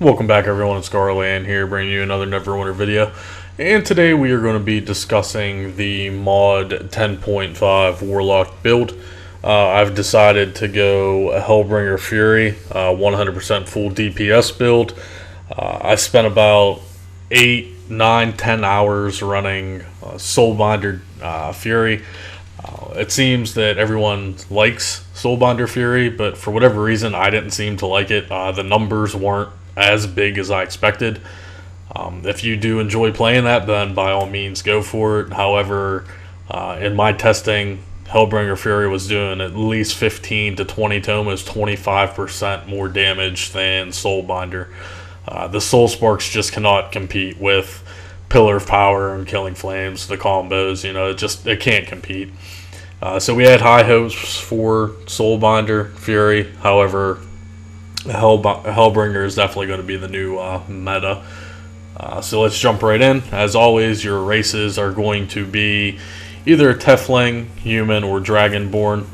Welcome back everyone, it's Garland here bringing you another Neverwinter video, and today we are going to be discussing the mod 10.5 Warlock build. I've decided to go a Hellbringer Fury, 100% full DPS build. I spent about 8, 9, 10 hours running Soulbinder Fury. It seems that everyone likes Soulbinder Fury, but for whatever reason I didn't seem to like it. The numbers weren't as big as I expected. If you do enjoy playing that, then by all means go for it. However, in my testing, Hellbringer Fury was doing at least 15 to 20 to almost 25% more damage than Soulbinder. The Soul Sparks just cannot compete with Pillar of Power and Killing Flames, the combos. It can't compete. So we had high hopes for Soulbinder Fury. However, Hellbringer is definitely going to be the new meta. So let's jump right in. As always, your races are going to be either Tiefling, Human, or Dragonborn.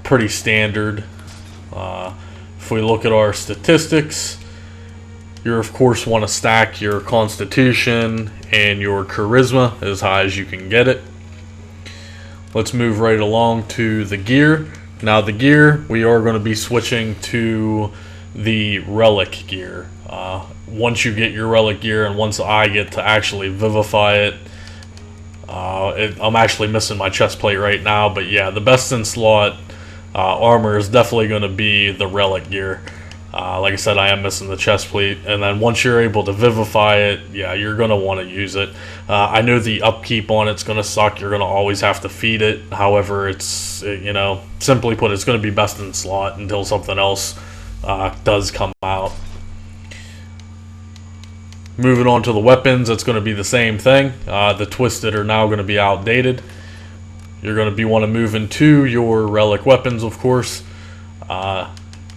Pretty standard. If we look at our statistics, you of course want to stack your Constitution and your Charisma as high as you can get it. Let's move right along to the gear. Now the gear, we are going to be switching to the Relic gear. Once you get your Relic gear and once I get to actually vivify it, I'm actually missing my chest plate right now, but yeah, the best in slot armor is definitely going to be the Relic gear. Like I said, I am missing the chest plate, and then once you're able to vivify it, yeah, you're going to want to use it. I know the upkeep on it's going to suck. You're going to always have to feed it. However, simply put, it's going to be best in slot until something else does come out. Moving on to the weapons, it's going to be the same thing. The Twisted are now going to be outdated. You're going to want to move into your Relic weapons, of course.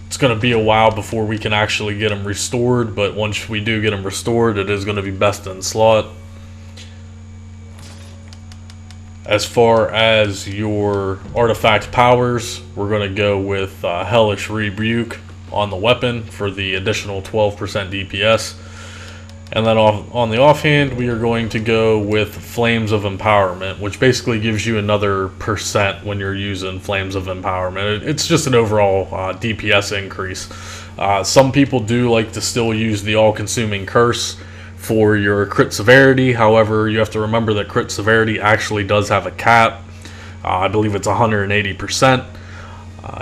It's going to be a while before we can actually get them restored, but once we do get them restored, it is going to be best in slot. As far as your artifact powers, we're going to go with Hellish Rebuke on the weapon for the additional 12% DPS. And then on the offhand, we are going to go with Flames of Empowerment, which basically gives you another % when you're using Flames of Empowerment. It's just an overall DPS increase. Some people do like to still use the All-Consuming Curse for your crit severity. However, you have to remember that crit severity actually does have a cap. I believe it's 180%.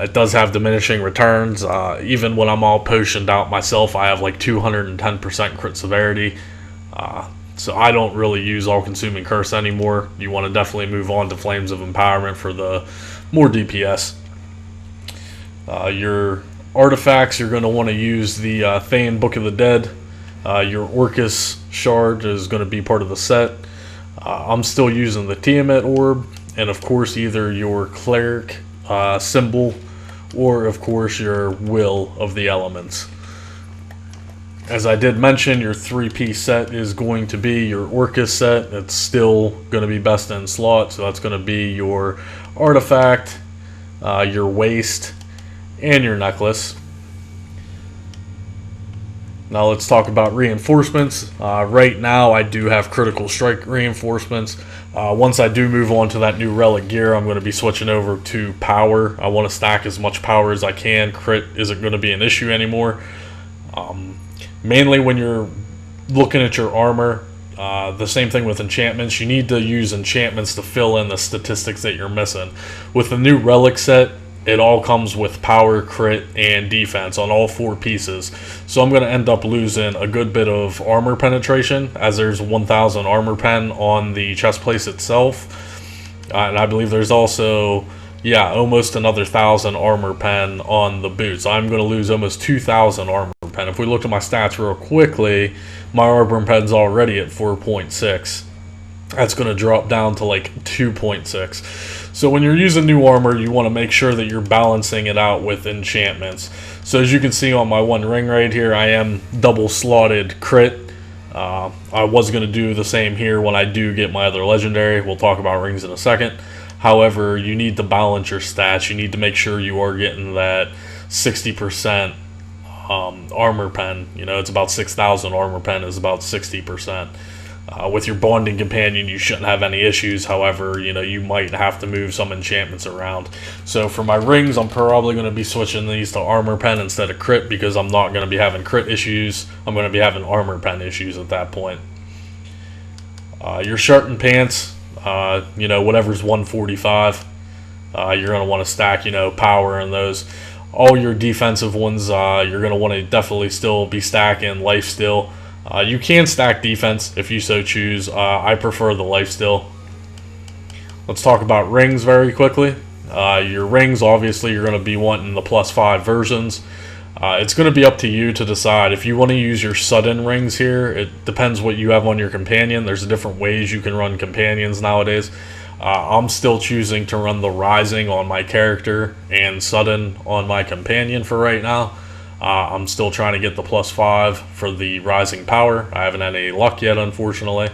It does have diminishing returns. Even when I'm all potioned out myself, I have like 210% crit severity. So I don't really use All-Consuming Curse anymore. You want to definitely move on to Flames of Empowerment for the more DPS. Your artifacts, you're going to want to use the Thane Book of the Dead. Your Orcus Shard is going to be part of the set. I'm still using the Tiamat Orb, and of course either your Cleric symbol, or of course your Will of the Elements. As I did mention, your 3-piece set is going to be your Orcus set. It's still going to be best in slot, so that's going to be your artifact, your waist, and your necklace. Now let's talk about reinforcements. Right now I do have critical strike reinforcements. Once I do move on to that new Relic gear, I'm going to be switching over to power. I want to stack as much power as I can. Crit isn't going to be an issue anymore. Mainly when you're looking at your armor, the same thing with enchantments. You need to use enchantments to fill in the statistics that you're missing. With the new Relic set, it all comes with power, crit, and defense on all 4 pieces. So I'm going to end up losing a good bit of armor penetration, as there's 1,000 armor pen on the chest plate itself. And I believe there's also, almost another 1,000 armor pen on the boots. I'm going to lose almost 2,000 armor pen. If we look at my stats real quickly, my armor pen's already at 4.6. That's going to drop down to like 2.6. So when you're using new armor, you want to make sure that you're balancing it out with enchantments. So as you can see on my one ring right here, I am double slotted crit. I was going to do the same here when I do get my other legendary. We'll talk about rings in a second. However, you need to balance your stats. You need to make sure you are getting that 60% armor pen. You know, it's about 6,000. Armor pen is about 60%. With your bonding companion, you shouldn't have any issues. However, you know, you might have to move some enchantments around. So for my rings, I'm probably going to be switching these to armor pen instead of crit, because I'm not going to be having crit issues. I'm going to be having armor pen issues at that point. Your shirt and pants, you know, whatever's 145, you're going to want to stack, you know, power in those. All your defensive ones, you're going to want to definitely still be stacking life steal. You can stack defense if you so choose. I prefer the lifesteal. Let's talk about rings very quickly. Your rings, obviously, you're going to be wanting the +5 versions. It's going to be up to you to decide. If you want to use your sudden rings here, it depends what you have on your companion. There's different ways you can run companions nowadays. I'm still choosing to run the rising on my character and sudden on my companion for right now. I'm still trying to get the +5 for the rising power. I haven't had any luck yet, unfortunately.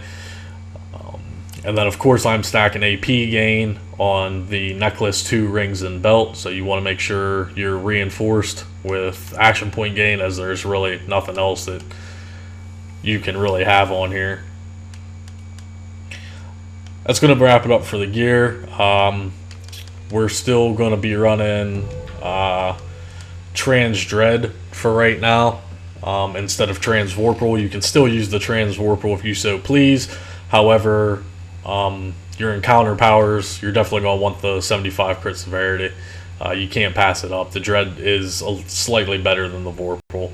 And then, of course, I'm stacking AP gain on the necklace, 2 rings, and belt. So you want to make sure you're reinforced with action point gain, as there's really nothing else that you can really have on here. That's going to wrap it up for the gear. We're still going to be running Trans Dread for right now, instead of Transvorpal. You can still use the Transvorpal if you so please. However, your encounter powers, you're definitely going to want the 75 crit severity. You can't pass it up. The Dread is slightly better than the Vorpal.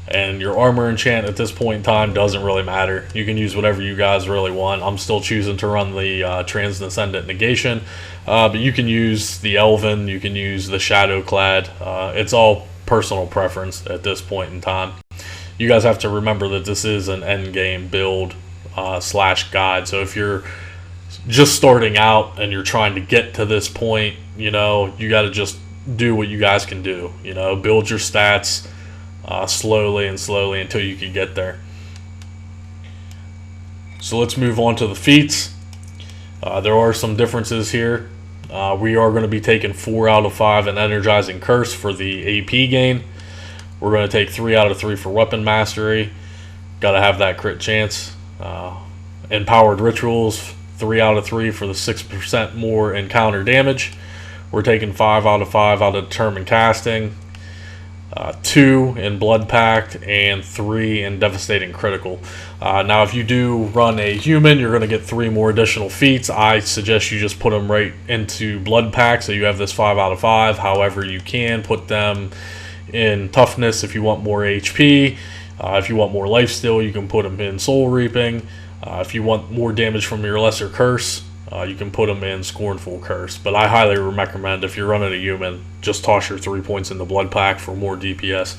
And your armor enchant at this point in time doesn't really matter. You can use whatever you guys really want. I'm still choosing to run the Transcendent Negation. But you can use the Elven, you can use the Shadowclad. It's all personal preference at this point in time. You guys have to remember that this is an endgame build / guide. So if you're just starting out and you're trying to get to this point, you know, you got to just do what you guys can do. You know, build your stats slowly until you can get there. So let's move on to the feats. There are some differences here. We are going to be taking 4 out of 5 in Energizing Curse for the AP gain. We're going to take 3 out of 3 for Weapon Mastery. Got to have that crit chance. Empowered Rituals, 3 out of 3 for the 6% more encounter damage. We're taking 5 out of 5 out of Determined Casting. 2 in Blood Pact, and 3 in Devastating Critical. Now, if you do run a human, you're going to get 3 more additional feats. I suggest you just put them right into Blood Pact, so you have this 5 out of 5. However, you can put them in Toughness if you want more HP. If you want more Lifesteal, you can put them in Soul Reaping. If you want more damage from your Lesser Curse, you can put them in Scornful Curse. But I highly recommend, if you're running a human, just toss your 3 points in the Blood Pack for more DPS.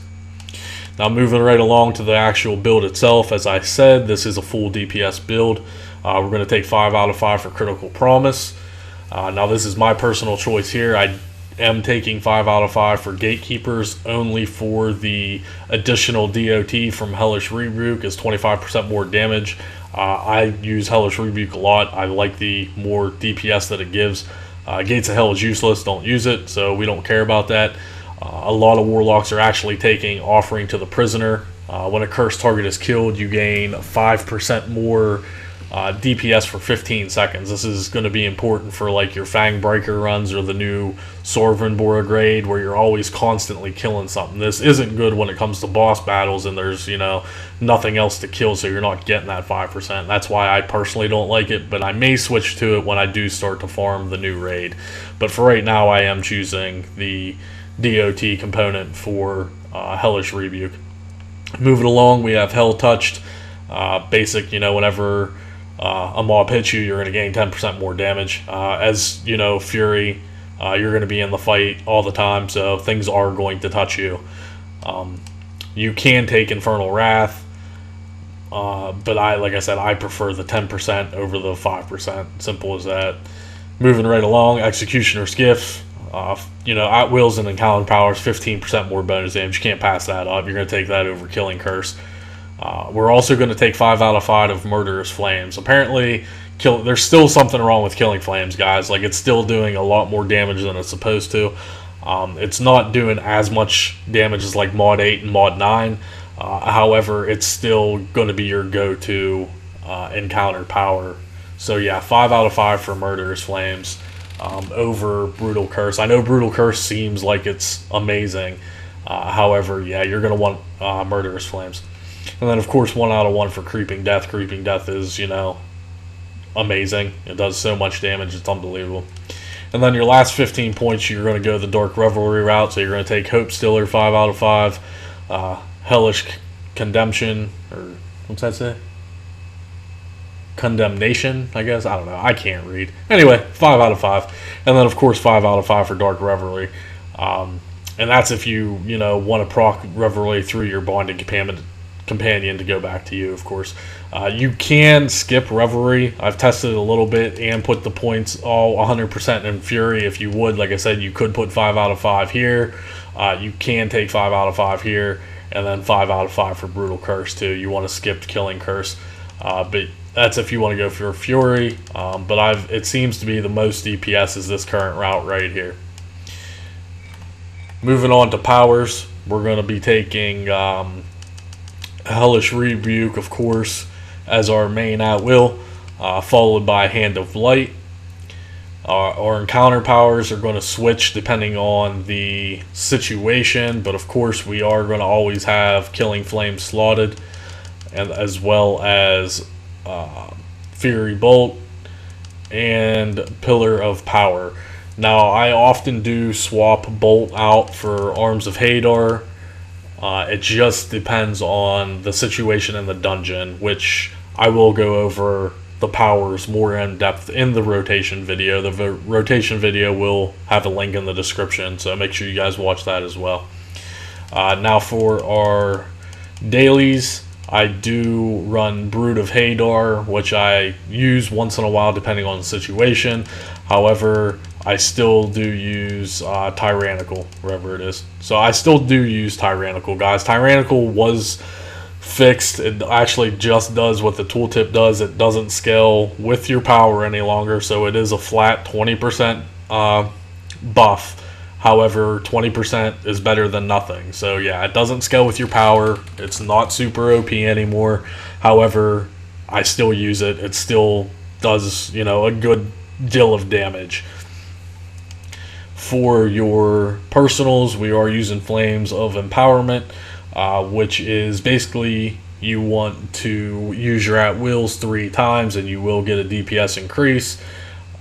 Now, moving right along to the actual build itself. As I said, this is a full DPS build. We're going to take 5 out of 5 for Critical Promise. Now, this is my personal choice here. I am taking 5 out of 5 for Gatekeepers, only for the additional DOT from Hellish Rebuke is 25% more damage. I use Hellish Rebuke a lot. I like the more DPS that it gives. Gates of Hell is useless. Don't use it, so we don't care about that. A lot of Warlocks are actually taking Offering to the Prisoner. When a cursed target is killed, you gain 5% more DPS for 15 seconds. This is going to be important for like your Fangbreaker runs or the new Sorvenborg grade, where you're always constantly killing something. This isn't good when it comes to boss battles and there's, you know, nothing else to kill, so you're not getting that 5%. That's why I personally don't like it, but I may switch to it when I do start to farm the new raid. But for right now, I am choosing the DOT component for Hellish Rebuke. Moving along, we have Hell Touched. Basic, you know, whenever a mob hits you, you're going to gain 10% more damage. As you know, Fury, you're going to be in the fight all the time, so things are going to touch you. You can take Infernal Wrath, but like I said, I prefer the 10% over the 5%. Simple as that. Moving right along, Executioner's Gift. You know, at wills and encounter powers, 15% more bonus damage. You can't pass that up. You're going to take that over Killing Curse. We're also going to take 5 out of 5 of Murderous Flames. Apparently, there's still something wrong with Killing Flames, guys. Like, it's still doing a lot more damage than it's supposed to. It's not doing as much damage as like Mod 8 and Mod 9. However, it's still going to be your go-to encounter power. So yeah, 5 out of 5 for Murderous Flames over Brutal Curse. I know Brutal Curse seems like it's amazing. However, yeah, you're going to want Murderous Flames. And then, of course, 1 out of 1 for Creeping Death. Creeping Death is, amazing. It does so much damage, it's unbelievable. And then your last 15 points, you're going to go the Dark Revelry route. So you're going to take Hope Stiller, 5 out of 5. Hellish Condemnation, or what's that say? Condemnation, I guess. I don't know. I can't read. Anyway, 5 out of 5. And then, of course, 5 out of 5 for Dark Revelry. And that's if you, want to proc Revelry through your Bonded Companion to go back to you, of course. You can skip Revelry. I've tested it a little bit and put the points all 100% in Fury if you would. Like I said, you could put 5 out of 5 here. You can take 5 out of 5 here, and then 5 out of 5 for Brutal Curse too. You want to skip Killing Curse. But that's if you want to go for Fury. But it seems to be the most DPS is this current route right here. Moving on to powers, we're going to be taking Hellish Rebuke, of course, as our main at will, followed by Hand of Light. Our encounter powers are going to switch depending on the situation, but of course we are going to always have Killing Flame slotted, and as well as Fury Bolt and Pillar of Power. Now, I often do swap Bolt out for Arms of Hadar. It just depends on the situation in the dungeon, which I will go over the powers more in depth in the rotation video. The rotation video will have a link in the description, so make sure you guys watch that as well. Now for our dailies, I do run Brood of Hadar, which I use once in a while depending on the situation. However, I still do use Tyrannical, wherever it is. So I still do use Tyrannical, guys. Tyrannical was fixed. It actually just does what the tooltip does. It doesn't scale with your power any longer, so it is a flat 20% buff. However, 20% is better than nothing. So yeah, it doesn't scale with your power. It's not super OP anymore. However, I still use it. It still does, a good deal of damage. For your personals, we are using Flames of Empowerment, which is basically you want to use your at-wills 3 times and you will get a DPS increase.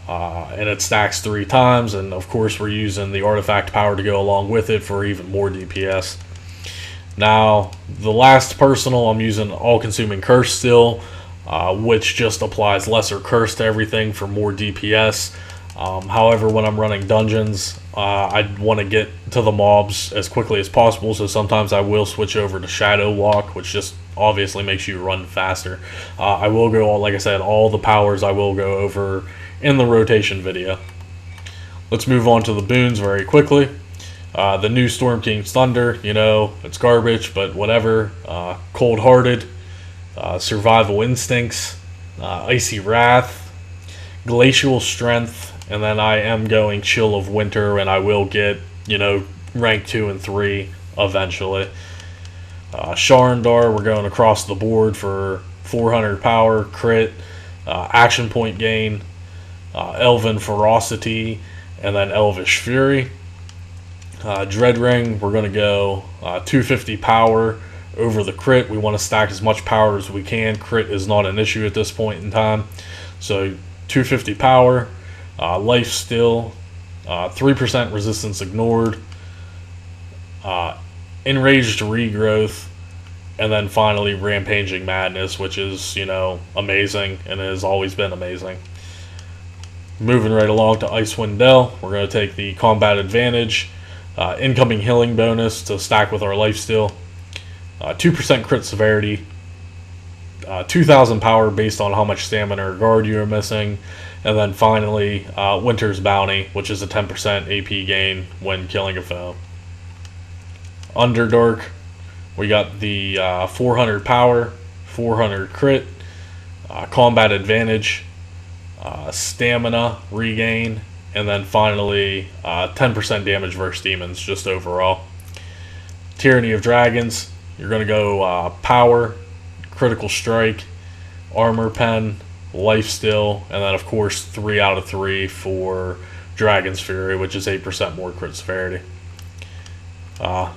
And it stacks 3 times, and of course we're using the artifact power to go along with it for even more DPS. Now, the last personal, I'm using All-Consuming Curse still, which just applies lesser curse to everything for more DPS. However, when I'm running dungeons, I want to get to the mobs as quickly as possible, so sometimes I will switch over to Shadow Walk, which just obviously makes you run faster. I will go, like I said, all the powers I will go over in the rotation video. Let's move on to the boons very quickly. The new Storm King's Thunder, it's garbage, but whatever. Cold Hearted, Survival Instincts, Icy Wrath, Glacial Strength, and then I am going Chill of Winter, and I will get, rank 2 and 3 eventually. Sharndar, we're going across the board for 400 power, crit, action point gain, Elven Ferocity, and then Elvish Fury. Dread Ring, we're going to go 250 power over the crit. We want to stack as much power as we can. Crit is not an issue at this point in time. So 250 power, life steal, 3% resistance ignored, enraged regrowth, and then finally Rampaging Madness, which is, amazing and has always been amazing. Moving right along to Icewind Dale, we're going to take the combat advantage, incoming healing bonus to stack with our lifesteal, 2% crit severity, 2,000 power based on how much stamina or guard you are missing, and then finally Winter's Bounty, which is a 10% AP gain when killing a foe. Underdark, we got the 400 power, 400 crit, combat advantage, stamina regain, and then finally 10% damage versus demons just overall. Tyranny of Dragons, you're going to go power, critical strike, armor pen, lifesteal, and then of course 3 out of 3 for Dragon's Fury, which is 8% more crit severity.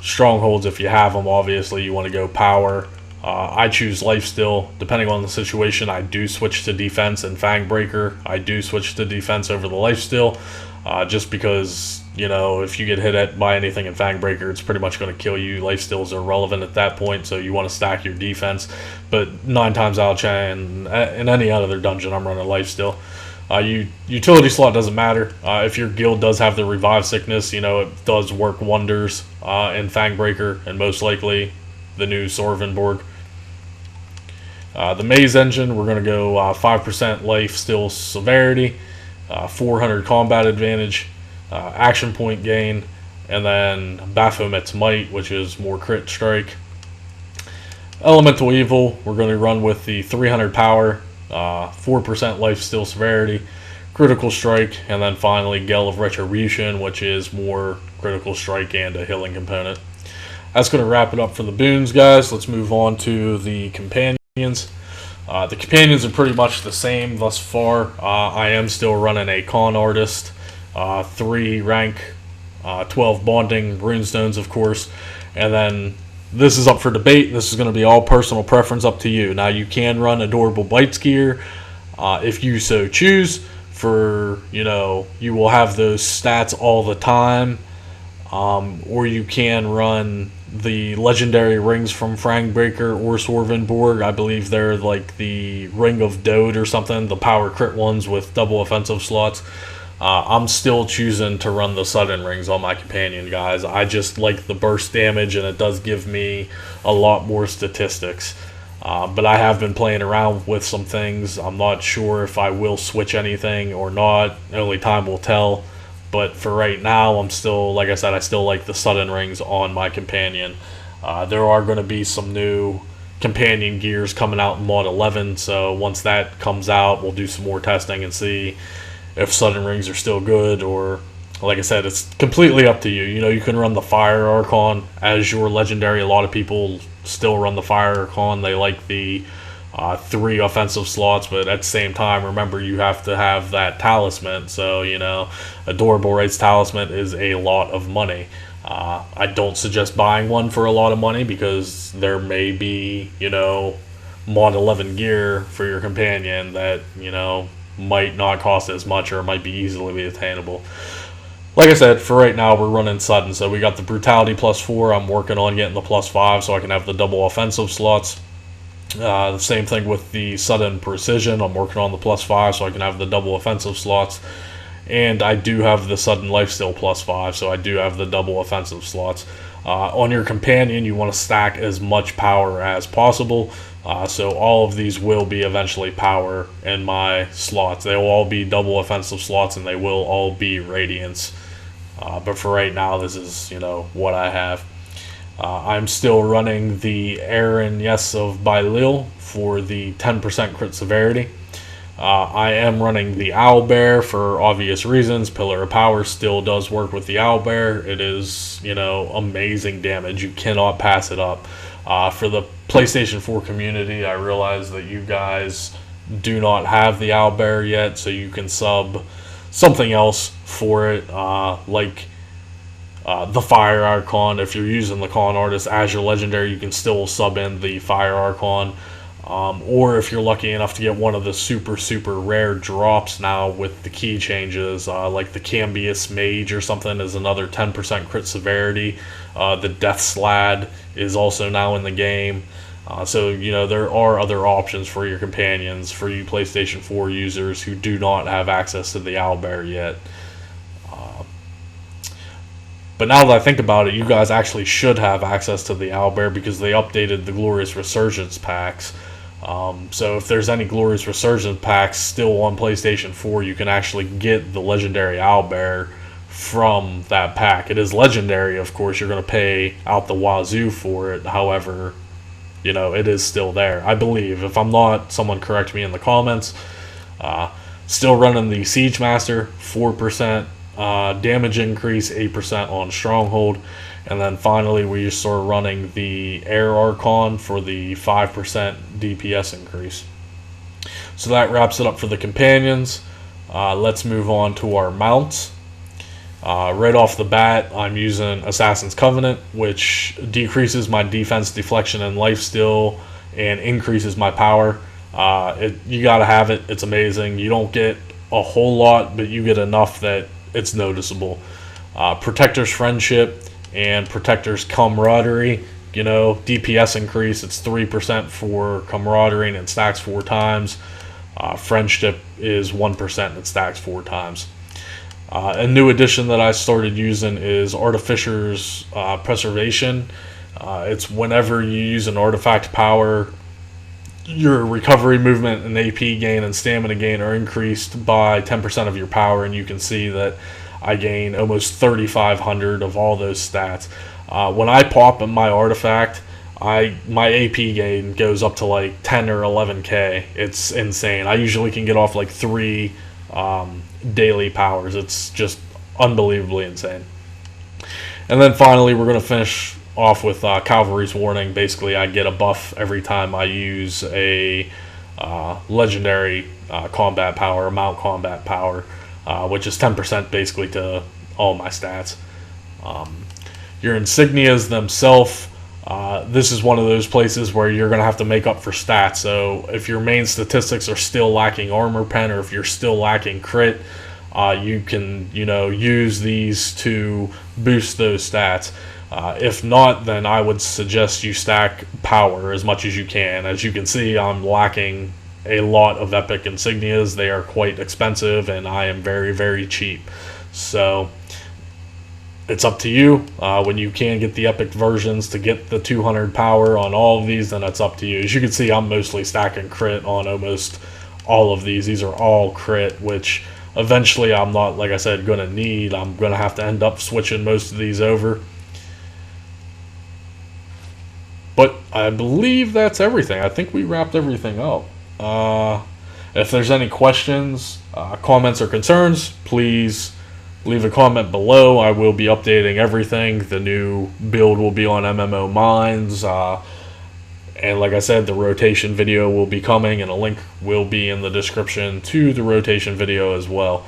Strongholds, if you have them, obviously you want to go power. I choose lifesteal. Depending on the situation, I do switch to defense, and Fangbreaker, I do switch to defense over the lifesteal, just because, you know, if you get hit by anything in Fangbreaker, it's pretty much going to kill you. Lifesteal is irrelevant at that point, so you want to stack your defense. But 9 times out of 10, in any other dungeon, I'm running lifesteal. Utility slot doesn't matter. If your guild does have the revive sickness, you know, it does work wonders in Fangbreaker, and most likely the new Sorvenborg. The Maze Engine, we're going to go 5% life steal severity, 400 combat advantage, action point gain, and then Baphomet's Might, which is more crit strike. Elemental Evil, we're going to run with the 300 power, 4% life steal severity, critical strike, and then finally Gale of Retribution, which is more critical strike and a healing component. That's going to wrap it up for the boons, guys. Let's move on to the companions. The companions are pretty much the same thus far. I am still running a con artist, 3 rank, 12 bonding runestones, of course, and then this is up for debate. This is going to be all personal preference, up to you. Now, you can run Adorable Bites gear if you so choose. For, you know, you will have those stats all the time, or you can run the legendary rings from Fangbreaker or Sorvenborg. I believe they're like the Ring of Dode or something, the power crit ones with double offensive slots. I'm still choosing to run the sudden rings on my companion, guys. I just like the burst damage, and it does give me a lot more statistics. But I have been playing around with some things. I'm not sure if I will switch anything or not. Only time will tell. But for right now, I'm still, like I said, I still like the sudden rings on my companion. There are going to be some new companion gears coming out in Mod 11, so once that comes out, we'll do some more testing and see if sudden rings are still good, or, like I said, it's completely up to you. You know, you can run the Fire Archon as your legendary. A lot of people still run the Fire Archon. They like the 3 offensive slots, but at the same time, remember, you have to have that talisman. So, you know, Adorable Rites talisman is a lot of money. I don't suggest buying one for a lot of money, because there may be, you know, Mod 11 gear for your companion that, you know, might not cost as much, or might be easily attainable. Like I said, for right now, we're running sudden. So we got the Brutality +4. I'm working on getting the +5 so I can have the double offensive slots. The same thing with the Sudden Precision. I'm working on the +5 so I can have the double offensive slots. And I do have the Sudden Lifesteal +5, so I do have the double offensive slots. On your companion, you want to stack as much power as possible. So all of these will be eventually power in my slots. They will all be double offensive slots, and they will all be Radiance. But for right now, this is, you know, what I have. I'm still running the Aaron Yes of Bylil for the 10% crit severity. I am running the Owlbear for obvious reasons. Pillar of Power still does work with the Owlbear. It is, you know, amazing damage. You cannot pass it up. For the PlayStation 4 community, I realize that you guys do not have the Owlbear yet, so you can sub something else for it, like the Fire Archon. If you're using the Con Artist as your legendary, you can still sub in the Fire Archon. Or if you're lucky enough to get one of the super rare drops now with the key changes, like the Cambius Mage or something is another 10% crit severity. The Death Slad is also now in the game. So, you know, there are other options for your companions for you PlayStation 4 users who do not have access to the Owlbear yet. But now that I think about it, you guys actually should have access to the Owlbear, because they updated the Glorious Resurgence packs. So if there's any Glorious Resurgence packs still on PlayStation 4, you can actually get the legendary Owlbear from that pack. It is legendary, of course. You're going to pay out the wazoo for it. However, you know, it is still there, I believe. If I'm not, someone correct me in the comments. Still running the Siege Master, 4% damage increase, 8% on Stronghold. And then finally, we start running the Air Archon for the 5% DPS increase. So that wraps it up for the companions. Let's move on to our mounts. Right off the bat, I'm using Assassin's Covenant, which decreases my defense, deflection, and lifesteal, and increases my power. You gotta have it. It's amazing. You don't get a whole lot, but you get enough that it's noticeable. Protector's Friendship and Protector's Camaraderie. You know, DPS increase. It's 3% for Camaraderie, and it stacks 4 times. Friendship is 1%, and it stacks 4 times. A new addition that I started using is Artificer's Preservation. It's whenever you use an artifact power, your recovery, movement, and AP gain and stamina gain are increased by 10% of your power, and you can see that I gain almost 3,500 of all those stats. When I pop in my artifact, my AP gain goes up to like 10 or 11k. It's insane. I usually can get off like 3 daily powers. It's just unbelievably insane. And then finally, we're going to finish off with Cavalry's Warning. Basically, I get a buff every time I use a legendary combat power, mount combat power, which is 10% basically to all my stats. Your insignias themselves, this is one of those places where you're going to have to make up for stats. So if your main statistics are still lacking armor pen, or if you're still lacking crit, you can, use these to boost those stats. If not, then I would suggest you stack power as much as you can. As you can see, I'm lacking a lot of epic insignias. They are quite expensive, and I am very, very cheap. So it's up to you. When you can get the epic versions to get the 200 power on all of these, then it's up to you. As you can see, I'm mostly stacking crit on almost all of these. These are all crit, which eventually I'm not, like I said, going to need. I'm going to have to end up switching most of these over. But I believe that's everything. I think we wrapped everything up. If there's any questions, comments, or concerns, please leave a comment below. I will be updating everything. The new build will be on MMO Minds. And like I said, the rotation video will be coming, and a link will be in the description to the rotation video as well.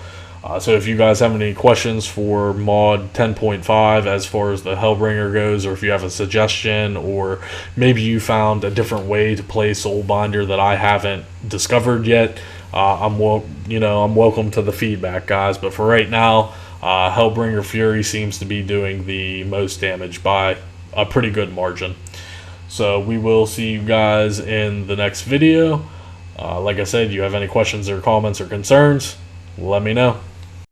So if you guys have any questions for mod 10.5 as far as the Hellbringer goes, or if you have a suggestion, or maybe you found a different way to play Soulbinder that I haven't discovered yet, I'm welcome to the feedback, guys. But for right now, Hellbringer Fury seems to be doing the most damage by a pretty good margin. So we will see you guys in the next video. Like I said, you have any questions or comments or concerns, let me know.